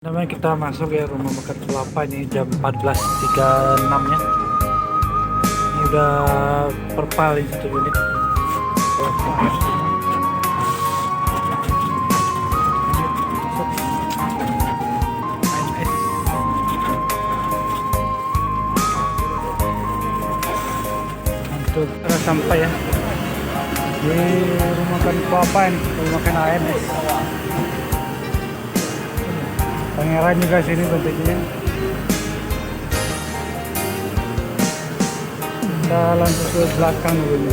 Namanya kita masuk ya rumah makan Kelapa ini jam 14.36 ya. Ini udah perpaling 1 unit. Untuk sampai ya di rumah makan Kelapa ini, rumah makan AMS. Pangeran juga sini bentuknya. Kita langsung ke belakang dulu.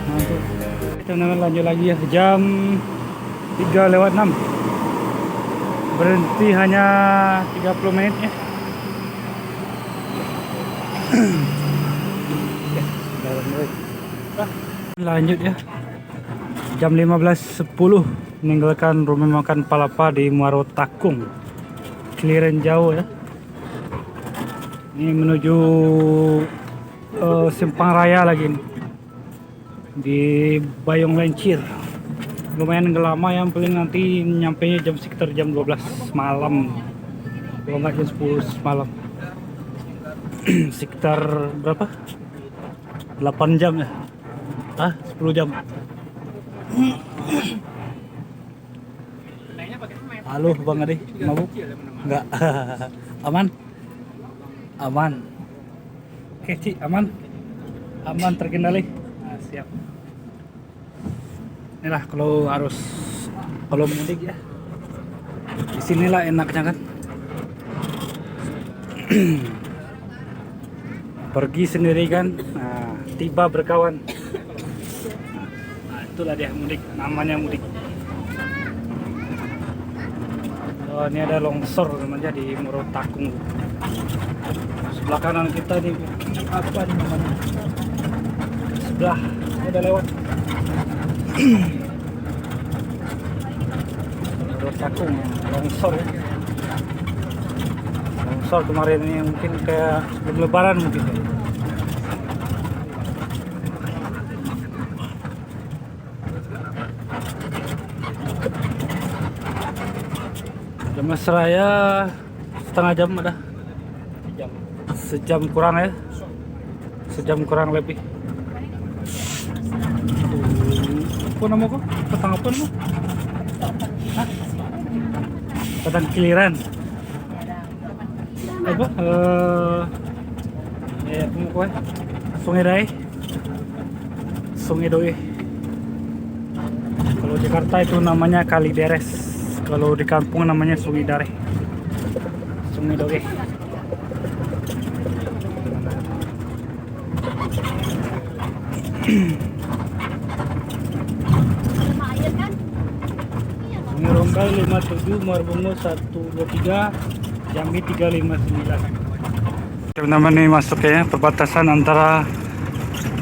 Mantap. Kita lanjut lagi ya, jam 3:06. Berhenti hanya 30 menit ya. Lanjut ya. Jam 15.10 meninggalkan rumah makan Palapa di Muaro Takung. Keliren jauh ya. Ini menuju Simpang Raya lagi nih. Di Bayong Lencir. Lumayan lama, yang paling nanti nyampainya sekitar jam 12 malam. Kalau nggak jam 10 malam. Sekitar berapa? 8 jam ya? 10 jam. Halo Bang Ade, mabuk? Enggak. Aman? Aman. Oke Ci, aman? Aman, terkendali? Nah, siap. Inilah kalau mudik ya. Di sinilah enaknya kan. Pergi sendiri kan, nah, tiba berkawan. Itulah dia mudik, namanya mudik. Oh, ini ada longsor namanya di Muaro Takung. Sebelah kanan kita nih, apa nih namanya? Sebelah, udah lewat. Muaro Takung, longsor ya. Longsor kemarin ini mungkin kayak sebelum Lebaran mungkin ya. Mas Raya setengah jam ada, sejam kurang ya, sejam kurang lebih. Apa nama kok? Petang apa nama? Petang Keliren. Apa? Ya, apa mau kue? Sungai Dai. Sungai Doi. Kalau Jakarta itu namanya Kalideres. Kalau di kampung namanya Sungai Dare, Sungai Doge. Sungai Ronggal 57, Muarbungo 123, Jambi 359. Teman-teman ini masuk ya, perbatasan antara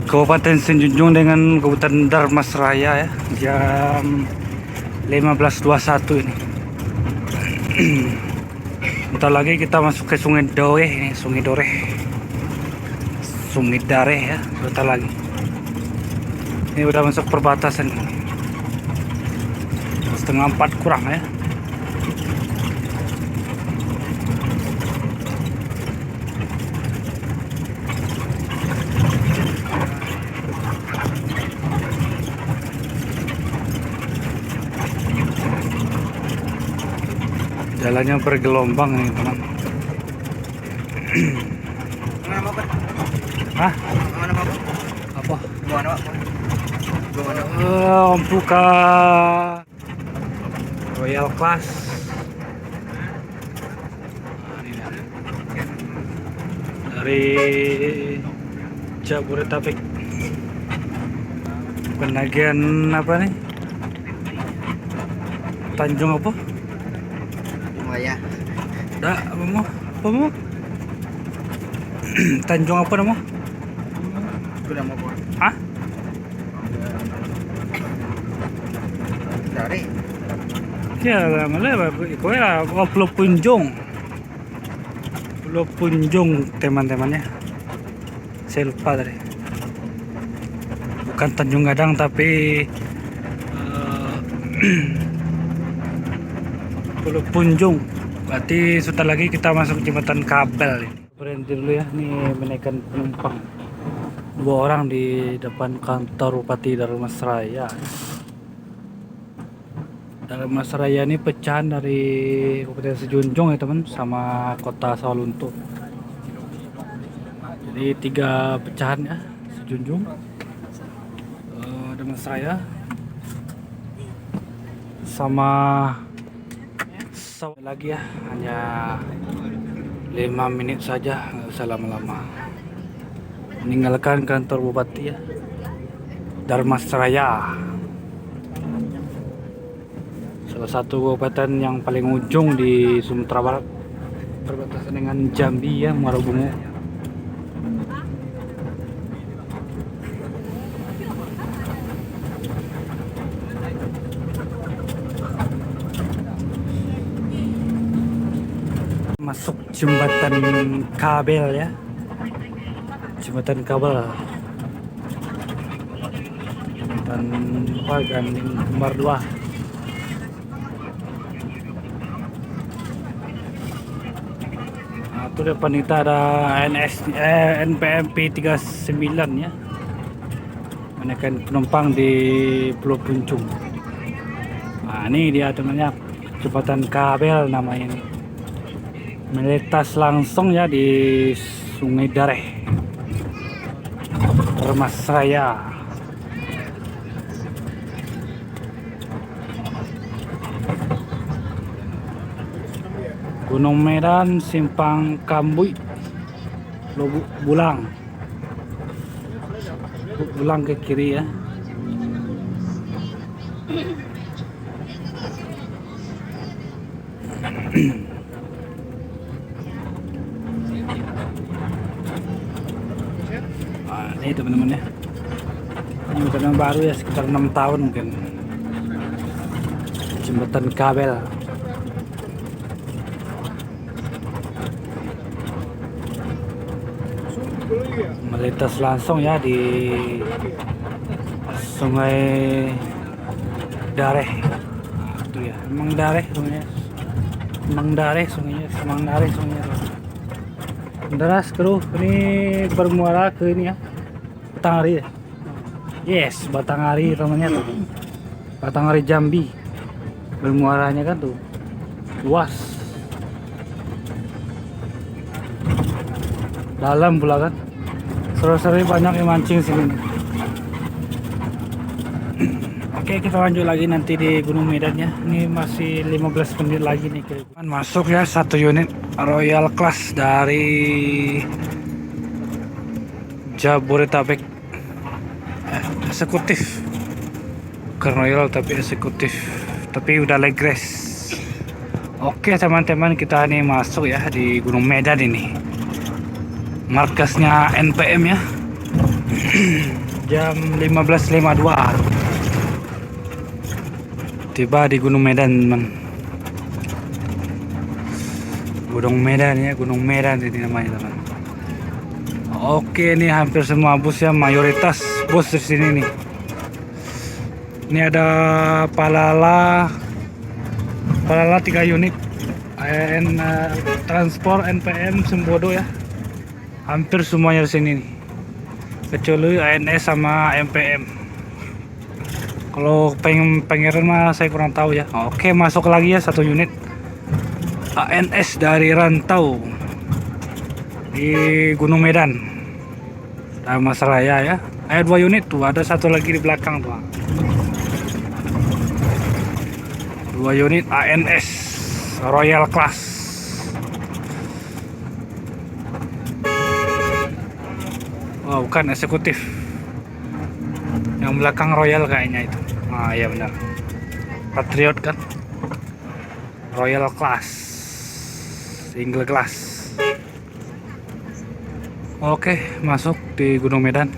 Kabupaten Senjunjung dengan Kabupaten Darmas Raya ya, jam 15.21 ini. Bentar lagi kita masuk ke Sungai Doe ini, Sungai Dore, Sungai Dare ya, bentar lagi. Ini udah masuk perbatasan. 3:30 kurang ya. Jalannya bergelombang nih teman. Mana apa? Hah? Mana apa? Apa? Mana apa? Buka Royal Class. Dari Jabodetabek. Penagihan apa nih? Tanjung apa? Ya. Apa mau? Apa mau? Tanjung apa nama? Itu nama apa? Hah? Dari. Ya, malah iko ya Pulau Punjung. Pulau Punjung teman-temannya. Saya lupa tadi. Bukan Tanjung Gadang tapi Pulau Punjung. Berarti sebentar lagi kita masuk jembatan kabel. Berhenti dulu ya, nih menaikkan penumpang. 2 orang di depan kantor Bupati Dharmasraya. Dharmasraya ini pecahan dari Kabupaten Sejunjung ya teman, sama kota Sawalunto. Jadi 3 pecahan ya, Sejunjung, Dharmasraya, sama lagi ya, hanya 5 menit saja, nggak usah lama-lama. Meninggalkan kantor Bupati ya, Dharmasraya, salah satu kabupaten yang paling ujung di Sumatera Barat, perbatasan dengan Jambi ya, Muara Bungo. Masuk jembatan kabel ya, jembatan kabel, jembatan Ganding Kembar 2. Nah, itu depan kita ada NPMP 39 ya, menaikkan penumpang di Pulau Punjung. Nah, ini dia temannya, jembatan kabel namanya ini. Melintas langsung ya di Sungai Dareh, Dharmasraya. Gunung Medan, Simpang Kambuy, Lubuk Bulang. Lubuk Bulang ke kiri ya. Ini teman-teman ya, ini jembatan baru ya, sekitar 6 tahun mungkin, jembatan kabel. Melintas langsung ya di Sungai Dareh. Nah, itu ya, Semang Dareh sungainya, Semang Dareh sungainya, Semang Dareh sungainya. Deras kru, ini bermuara ke ini ya, Batanghari ya. Yes, Batanghari namanya tuh. Batanghari Jambi. Bermuaranya kan tuh luas. Dalam pula kan. Seru-seru banyak yang mancing sini. Oke, kita lanjut lagi nanti di Gunung Medan ya. Ini masih 15 menit lagi nih ke. Masuk ya, 1 unit Royal Class dari Jabodetabek, eksekutif, bukan Royal tapi eksekutif, tapi udah legres. Oke teman-teman, kita nih masuk ya di Gunung Medan ini, markasnya NPM ya. Jam 15.52 tiba di Gunung Medan teman. Gunung Medan ya, Gunung Medan ini namanya teman. Oke, ini hampir semua bus ya, mayoritas bus di sini nih. Ini ada Palala 3 unit, transport NPM Sembodo ya. Hampir semuanya di sini nih, kecuali ANS sama MPM. Kalau Pangeran mah saya kurang tahu ya. Oke, masuk lagi ya, 1 unit ANS dari Rantau di Gunung Medan, Dharmasraya ya. 2 unit tuh, ada 1 lagi di belakang tuh. 2 unit ANS Royal Class. Oh, bukan eksekutif. Yang belakang Royal kayaknya itu. Ah iya benar. Patriot kan. Royal Class. Single class. Oke, masuk di Gunung Medan.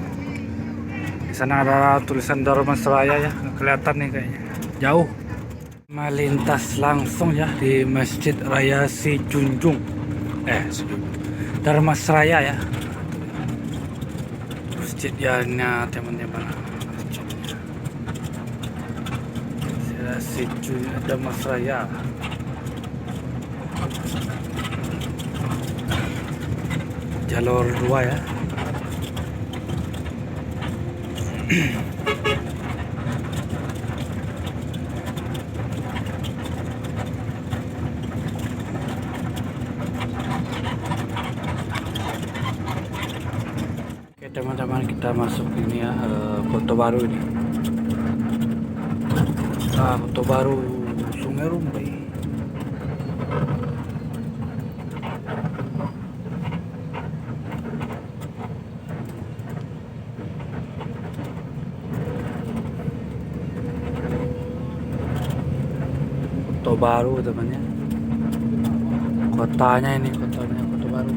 Di sana ada tulisan Dharmasraya ya, kelihatan nih kayaknya. Jauh. Melintas langsung ya di Masjid Raya Sejunjung. Dharmasraya ya. Masjidnya teman-teman. ada Secu, ada Mas Raya. Jalur 2 ya. Oke teman-teman, kita masuk ini ya, Kota Baru ini. Kota Baru Sungai Rumbai. Kota Baru temannya. Kotanya Kota Baru.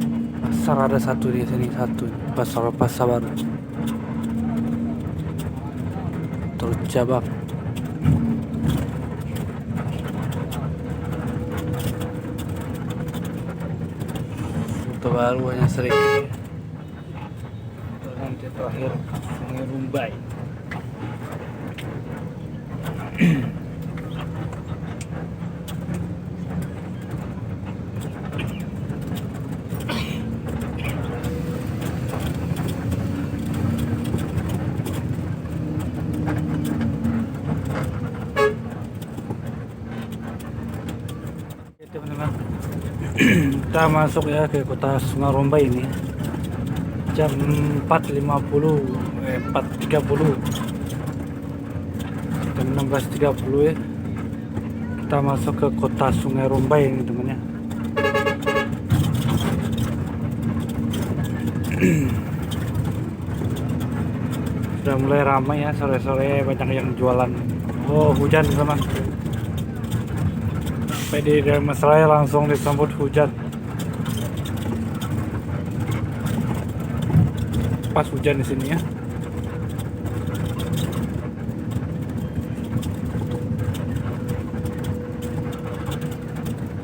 Pasar ada satu di sini, satu pasar baru. Terjabak. Kota Baru hanya sering. Nanti terakhir Sungai Rumbai. Teman-teman, kita masuk ya ke Kota Sungai Rumbai ini jam 4.30 4.30 jam 16.30 ya. Kita masuk ke Kota Sungai Rumbai ini temannya. Sudah mulai ramai ya, sore-sore banyak yang jualan. Oh, hujan teman. Sampai di Mas Raya langsung disambut hujan. Pas hujan di sini ya.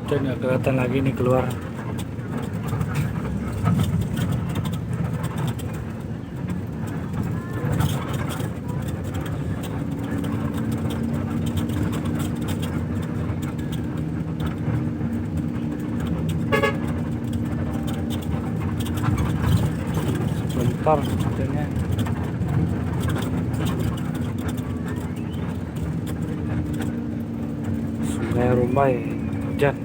Hujan nggak kelihatan lagi nih keluar. Bentar hujannya. Sungai Rumbai hujan.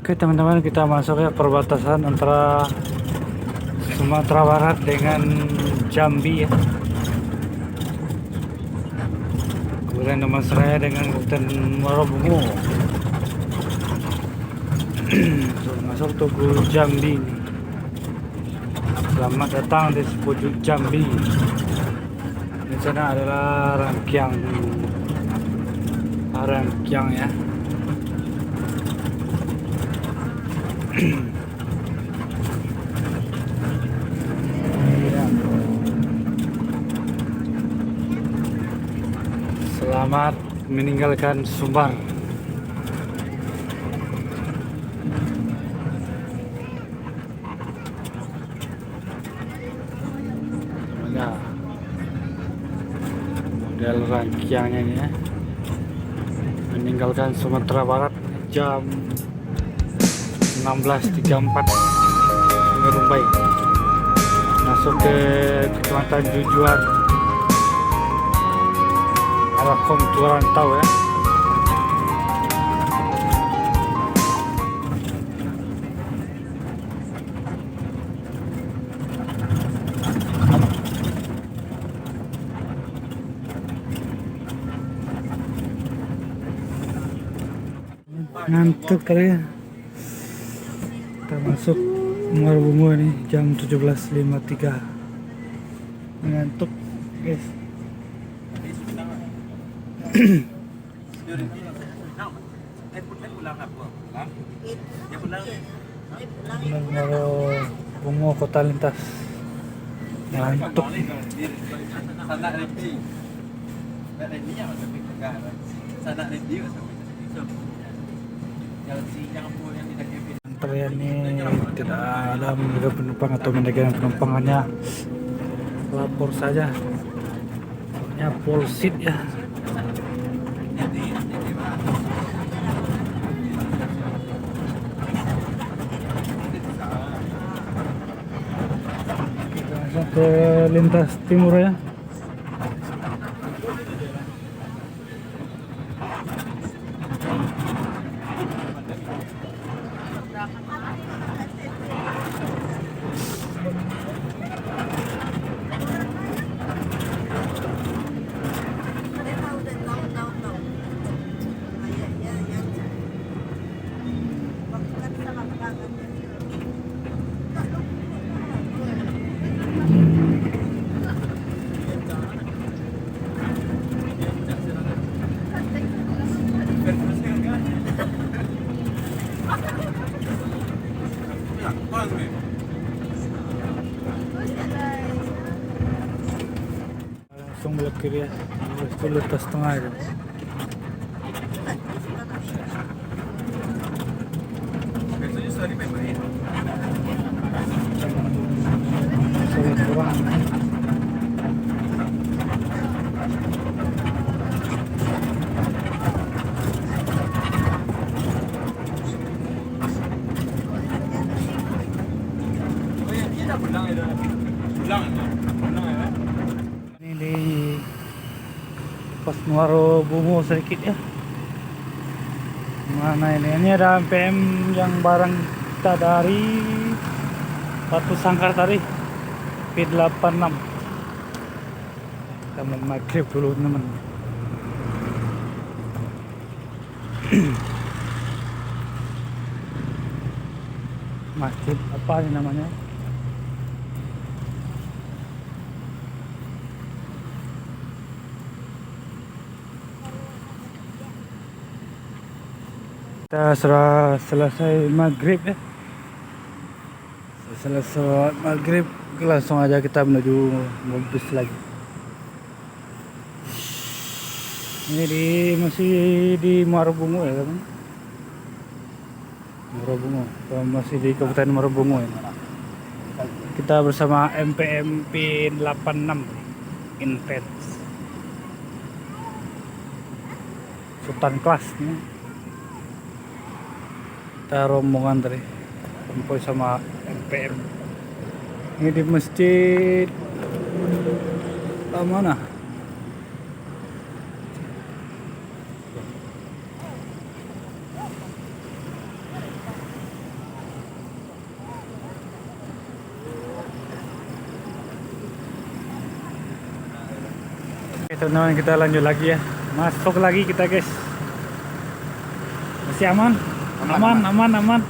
Oke teman-teman, kita masuk ya perbatasan antara Sumatera Barat dengan Jambi ya. Kemudian Mas Raya dengan Kabupaten Muara Bungo. Masuk Tugu Jambi. Selamat datang di Sepujuk Jambi. Di sana adalah Rangkyang ya. Selamat meninggalkan Sumbar. Semoga model rangkiangnya ini ya. Meninggalkan Sumatera Barat jam 16.34 Sungai Rumbai. Masuk ke Kecamatan Jujuan. Kom Turantau ya. Ngantuk kali ya. Kita masuk Muara Bungo nih jam 17.53. Ngantuk guys. Muara Bungo Kota Lintas. Ngantuk. area ini tidak ada menjaga penumpang atau menjaga penumpangannya, lapor saja. Soalnya polsit ya. Kita langsung ke lintas timur ya. Langsung belok kiri ya, itu lintas tengah itu. Soalnya kurang. Ini di Pos Muaro Bungo sedikit ya. Mana ini? Ini ada MPM yang barang kita dari Batu Sangkar tadi P86. Kita mau maghrib dulu teman. Masjid apa ini namanya? Kita sudah selesai maghrib ya. Selesai maghrib langsung aja kita menuju mobil lagi. Ini masih di Muaro Bungo ya teman. Muaro Bungo, masih di Kabupaten Muaro Bungo ya. Kita bersama MPM P86 Intense Sultan Class nih. Kita rombongan tadi kumpul sama MPM. Ini di masjid mana? Oke teman-teman, kita lanjut lagi ya. Masuk lagi kita guys. Masih aman? Aman.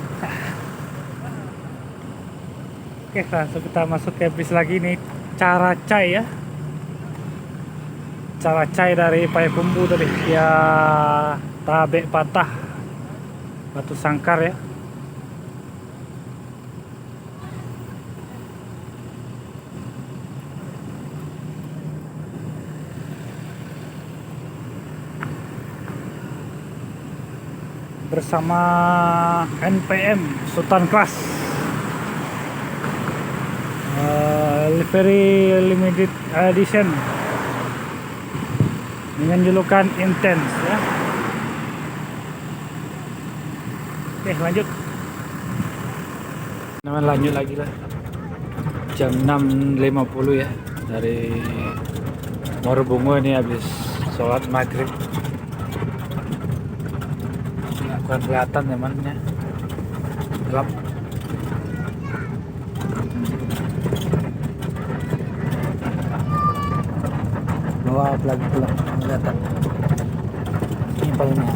Oke, langsung kita masuk ke bis lagi nih. Caracay ya. Caracay dari Payakumbuh tadi. Ya, Tabe Patah Batu Sangkar ya. Bersama NPM Sultan Class Very Limited Edition dengan julukan Intense ya. Oke lanjut, lanjut lagi lah. Jam 6.50 ya, dari Muaro Bungo ini habis sholat maghrib. Bukan kelihatan temannya, gelap. Bawa lagi gelap kelihatan. Ini palingnya.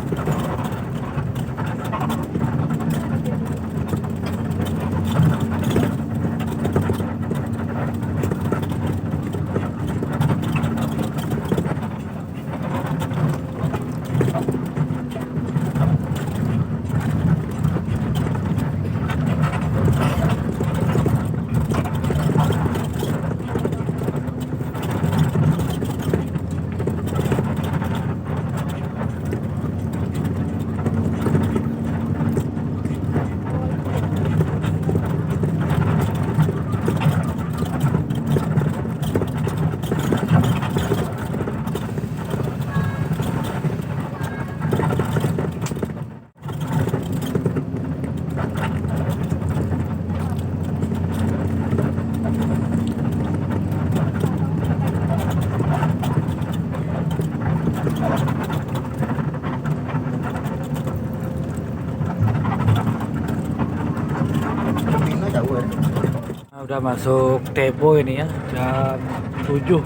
Nah, udah masuk Tebo ini ya, jam 7.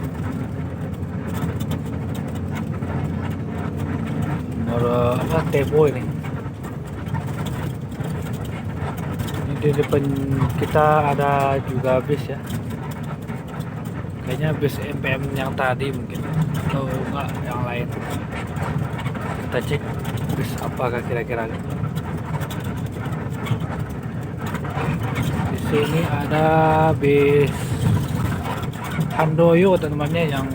Apa Tebo ini. Ini di depan kita ada juga bis ya. Kayaknya bis MPM yang tadi mungkin, atau enggak yang lain. Kita cek bis apakah kira-kira. Di sini ada bis Handoyo teman-temannya yang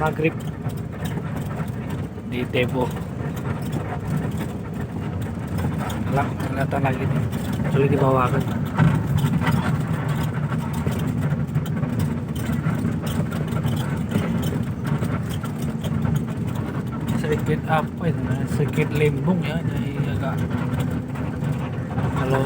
maghrib di Tebo. Kelihatan lagi nih, sulit dibawakan. Sedikit apa itu, sedikit limbung ya, jadi agak kalau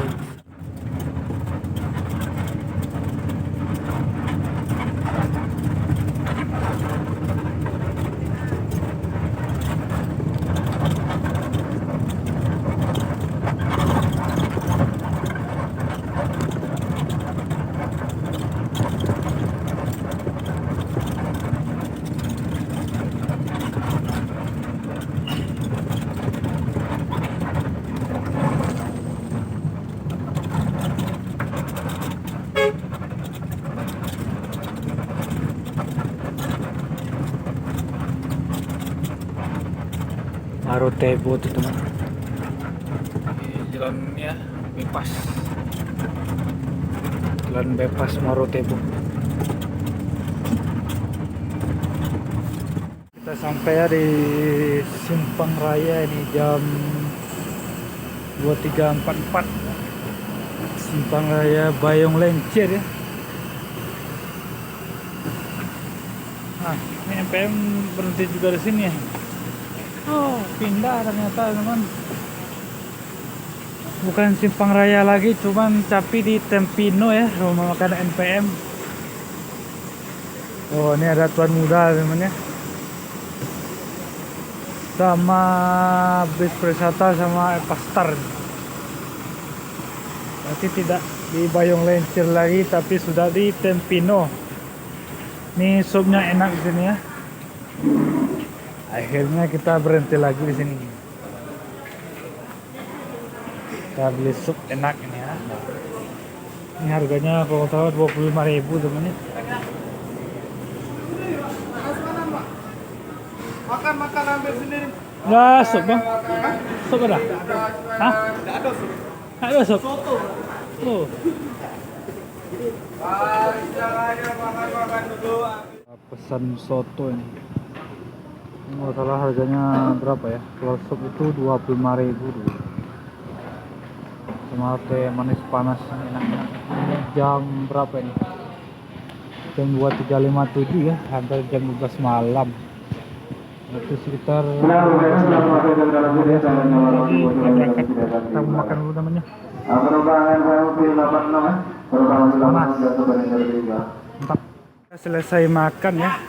Baru Tebo tuh teman. Jalannya bebas. Jalan bebas Maro Tebo. Kita sampai ya di Simpang Raya ini jam 23.44. Simpang Raya Bayong Lencir ya. Nah, ini MPM berhenti juga di sini ya. Oh, pindah ternyata teman. Bukan Simpang Raya lagi, cuman tapi di Tempino ya, rumah makan NPM. Oh, ini ada tuan muda teman ya. Sama bis wisata sama Epastar. Berarti tidak di Bayong Lencir lagi, tapi sudah di Tempino. Ini supnya enak di sini ya. Akhirnya kita berhenti lagi di sini. Kita beli sup enak ini ya. Ini harganya kalau tahu 25.000 teman-teman. Makan ambil sendiri. Enggak sup bang. Sup ada? Hah? Tidak ada sup. Ada sup. Soto. Oh. Jangan makan dulu. Pesan soto ini. Ini salah harganya berapa ya? Kalau sup itu 25.000 dulu. Sama teh manis panas enak-enak. Ini jam berapa ini? Jam 23.57 ya, hampir jam 12 malam. Itu sekitar kita mau makan dulu namanya. Panas. Mantap. Kita selesai makan ya.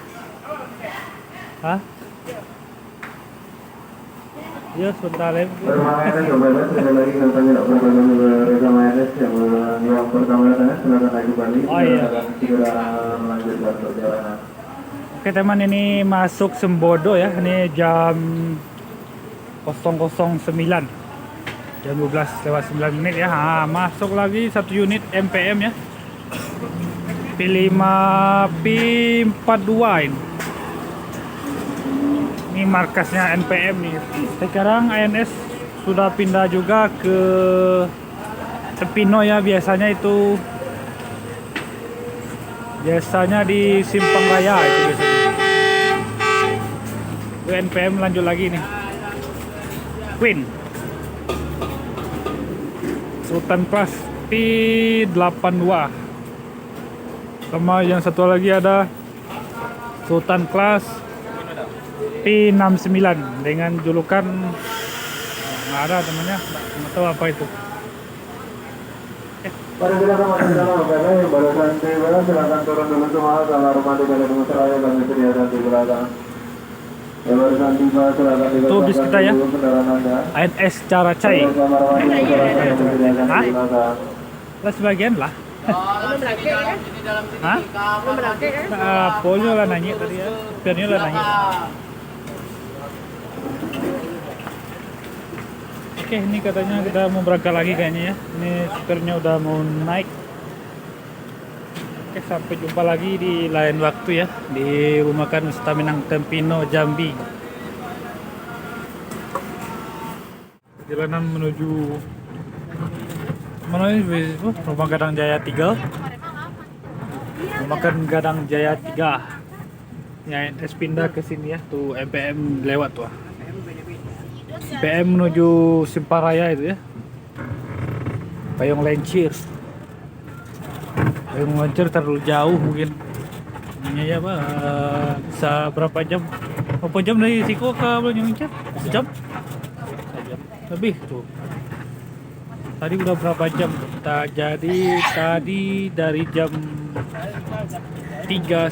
Hah? Ya sebentar lagi. Oh iya. Oke teman, ini masuk Sembodo ya. Ini jam 009. Jam 12:09 ya. Masuk lagi satu unit MPM ya. P5 P42 ini. Ini markasnya NPM nih. Sekarang ANS sudah pindah juga ke Tempino ya. Biasanya di Simpang Raya itu biasanya. Itu NPM lanjut lagi nih. Queen Sultan Plus P82. Sama yang satu lagi ada Sultan Class P69 dengan julukan nggak ada temannya, nggak tahu apa itu. Mari silakan masuk dalam karena yang baru tiba silakan turun dulu semua kalau rumah di Balai Rumah Seraya kami sediakan di belakang. Yang baru tiba silakan di Itu bis kita ya. ANS Caracay. Hah? Lah sebagian lah. Dalam sini, dalam sini. Hah? Kamar. Polnya lah nanya tadi ya. Supirnya lah nanya. Oke, ini katanya kita mau berangkat lagi kayaknya ya. Ini supirnya udah mau naik. Oke, sampai jumpa lagi di lain waktu ya. Di rumah makan Staminang Tempino, Jambi. Perjalanan menuju mana ini? Rumah Gadang Jaya 3. Rumah makan Gadang Jaya 3. Ya, NS pindah ke sini ya. Tuh MPM lewat tuh. MPM menuju Simparaya itu ya. Payung Lencir. Payung Lencir terlalu jauh mungkin. Ini ya Pak, bisa berapa jam? Berapa jam dari Siko ke Payung Lencir? Sejam? Lebih tuh. Tadi udah berapa jam? Jadi tadi dari jam 3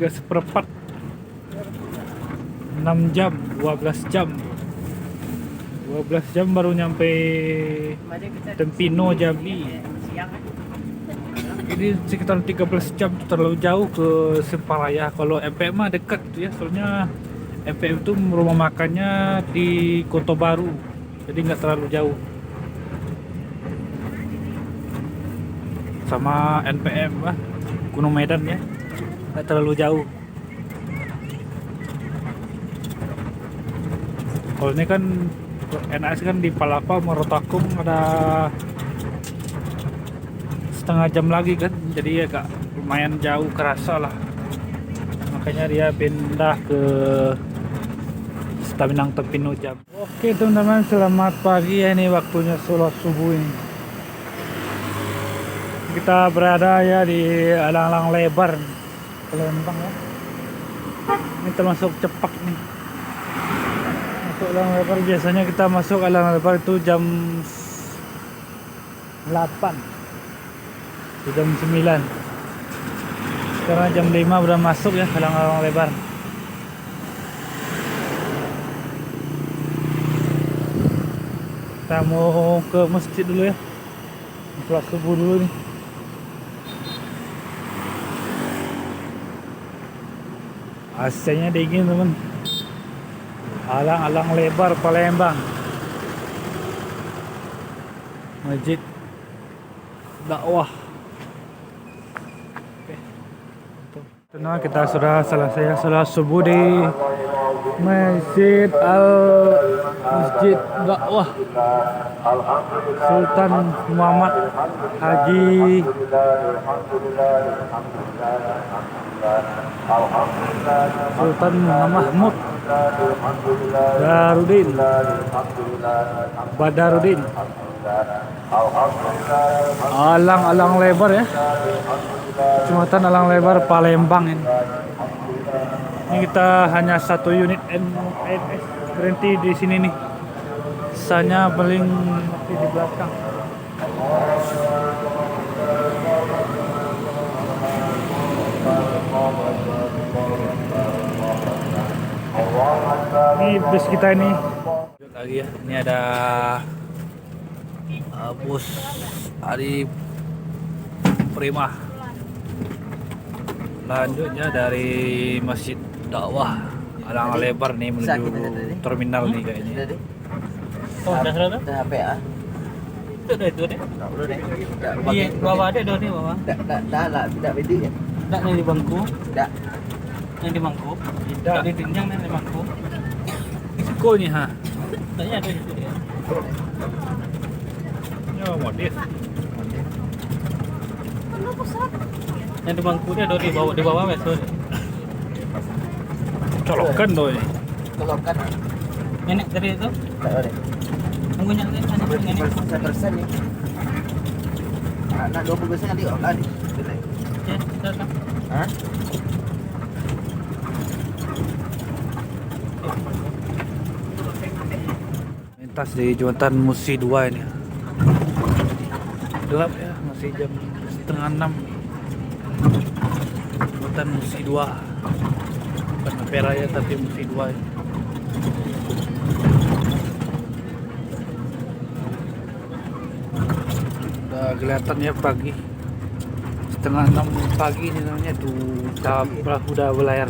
seperempat 6 jam, 12 jam. 12 jam baru nyampe Tempino, Jambi. Ini sekitar 13 jam, terlalu jauh ke Simparaya. Kalau MPM mah dekat ya, soalnya MPM itu rumah makannya di Kota Baru, jadi nggak terlalu jauh. Sama NPM lah, Gunung Medan ya, nggak terlalu jauh. Kalau ini kan NAS kan di Palapa Morotakum ada setengah jam lagi kan, jadi agak lumayan jauh, kerasa lah. Makanya dia pindah ke Staminang Tempino Jam. Oke teman-teman, selamat pagi ya, ini waktunya sholat subuh ini. Kita berada ya di alang-alang lebar Palembang ya. Ini termasuk cepat nih. Masuk alang lebar, biasanya kita masuk alang lebar itu jam 8, jam 9. Sekarang jam 5 udah masuk ya alang-alang lebar. Kita mau ke masjid dulu ya, sholat subuh dulu nih. AC-nya dingin teman. Alang-alang lebar Palembang. Masjid dakwah. Oke. Tenang, kita sudah selesai sholat subuh di Masjid Dakwah Sultan Muhammad Haji Sultan Mahmud Badarudin alang-alang lebar ya, Kecamatan Alang Lebar Palembang ini. Ini kita hanya satu unit NS berhenti di sini nih. Sisanya paling masih di belakang. Ini bus kita ini. Lagi ya. Ini ada bus Ari Prima. Lanjutnya dari Masjid Dakwah Alang Lebar nih menuju terminal nih kayaknya. Oh, udah sudah? Dah apa ya? Itu deh. Udah deh. Iya, bawah ada dah ni bawah. Dah lah, tidak beda ya. Tak ni di bangku. Dah. Yang di bangku. Tidak. Tak di tinjang ni di bangku. Iko nih ha. Tanya ada itu dia. Ya modif. Yang di bangku dia ada di bawah besok. Colokan doy. Kalau kan Nenek tadi itu. tak ada. Tunggunya ni sana nenek. 100% ni. Nak 20% nanti orang ni. Ya, dah. Hah? Lintas di jembatan Musi 2 ini. Gelap ya, masih jam setengah 6. Jembatan Musi 2. Bukan Peraya tapi Musi 2 ini. Udah Udah kelihatan ya pagi. Setengah 6 pagi ini namanya tuh udah berlayar.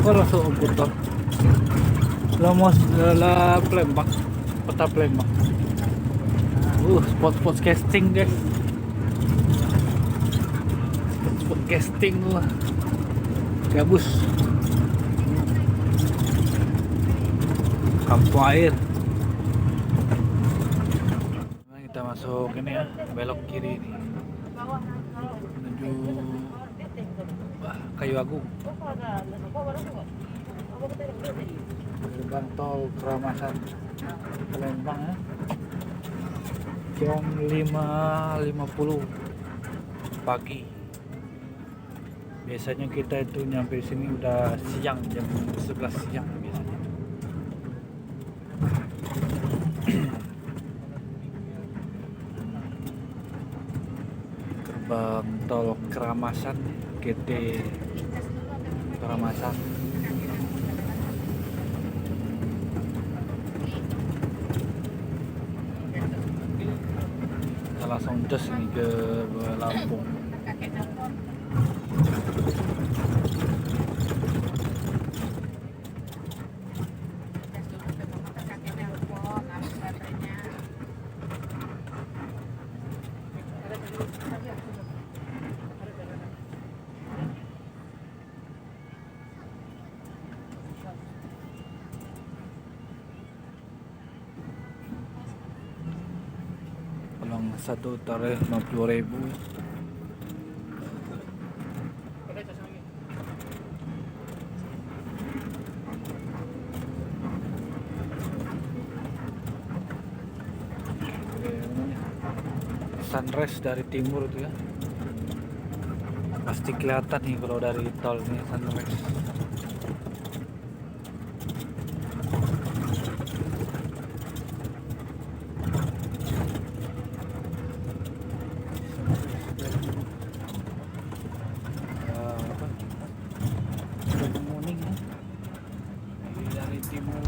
Kok langsung putar. Lah Palembang, kota Palembang. Spot-spot casting guys. Spot casting tuh. Gabus. Kampung air. Nah, kita masuk ini ya, belok kiri ini. Menuju Kayu Agung. Gerbang tol Keramasan Palembang ya. Jam 5.50 pagi. Biasanya kita itu nyampe sini udah siang, jam 11 siang biasanya. Gerbang tol Keramasan, GT Keramasan. Kita langsung jos nih ke Lampung. Pulang satu tarikh 50.000. Sunrise dari timur itu ya, pasti kelihatan nih kalau dari tol ini sunrise. Good morning ya. Dari timur.